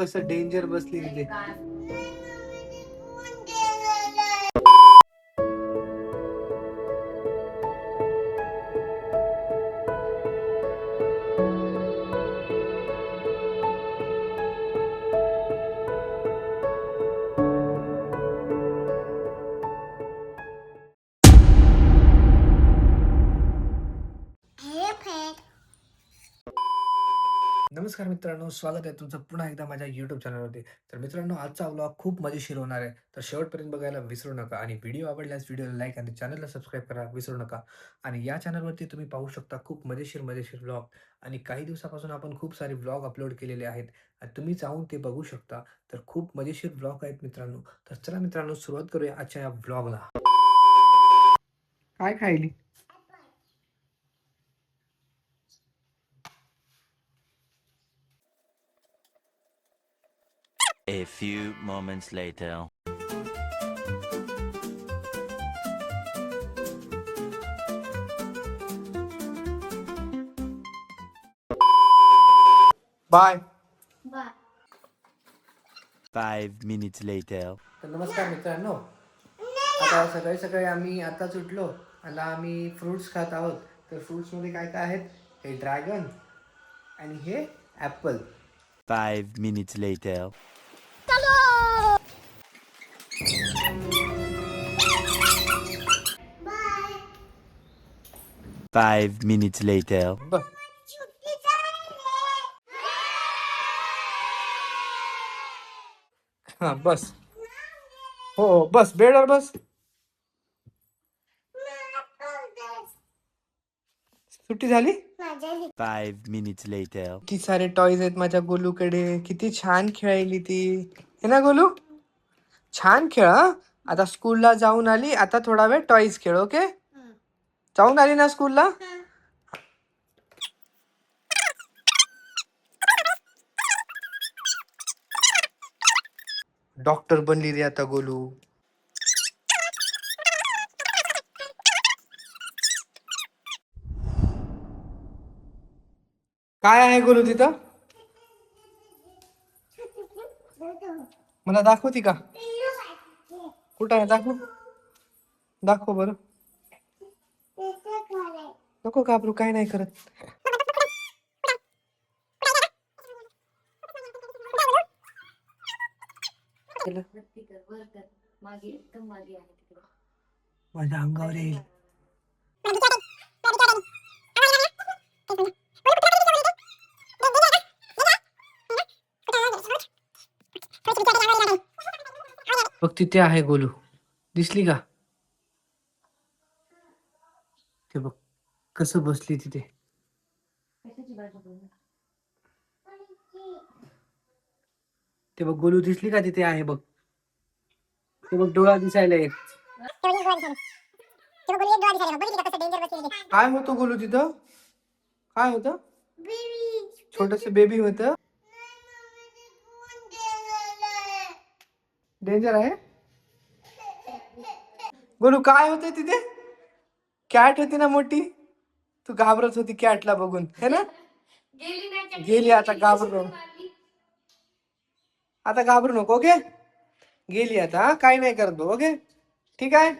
कसं डेंजर बसली तिथे. नमस्कार मित्रांनो, स्वागत आहे तुमचं पुन्हा एकदा माझ्या YouTube चॅनलवरती. तर मित्रांनो, आजचा व्लॉग खूप मजेशीर होणार आहे. तर शेवटपर्यंत बघायला विसरू नका आणि व्हिडिओ आवडल्यास व्हिडिओला लाईक आणि चॅनलला सबस्क्राईब करायला विसरू नका. आणि या चॅनलवरती तुम्ही पाहू शकता खूप मजेशीर व्लॉग आणि काही दिवसापासून आपण खूप सारे व्लॉग अपलोड केलेले आहेत आणि तुम्ही जाऊन ते बघू शकता. तर खूप मजेशीर व्लॉग आहेत मित्रांनो. तर चला मित्रांनो, सुरुवात करूया आजच्या या व्लॉगला. काय खायली? A few moments later. Bye. 5 minutes later. तर नमस्कार मित्रांनो, आता सकाळी सकाळी आम्ही आताच उठलो आणि आम्ही फ्रुट्स खात आहोत. तर फ्रुट्समध्ये काय काय आहेत? हे ड्रॅगन आणि हे Apple. 5 minutes later. 5 minutes later. बस. हां बस. हो हो, बस बेडवर बस. सुट्टी झाली? 5 minutes later. किती सारे टॉयज आहेत माझ्या गोलूकडे. किती छान खेळायली ती. हे ना गोलू? छान खेळ हा. आता स्कूलला जाऊन आली, आता थोडा वेळ टॉयज खेळ. ओके? जाऊन आली ना स्कूलला? डॉक्टर बनली रे आता गोलू. काय आहे गोलू तिथं? मला दाखवती का? कुठं आहे? दाखव. दाखव बरं. नको घाबरू, काय नाही करत. माझ्या अंगावर येईल. बघ तिथे आहे गोलू. दिसली का? ते बघ कसं बसली तिथे. ते बघ गोलू दिसली का? तिथे आहे बघ. ते बघ डोळा दिसायला एक. काय होतं गोलू तिथं? काय होतं? छोटस बेबी होतं. डेंजर आहे. गोलू काय होतं तिथे? कॅट होती ना मोठी. तू घाबरत होती कॅटला बघून, है ना? गेली आता, घाबरू नको. आता घाबरू नको. ओके? गेली आता. काय नाही करत बघ. ओके? ठीक आहे.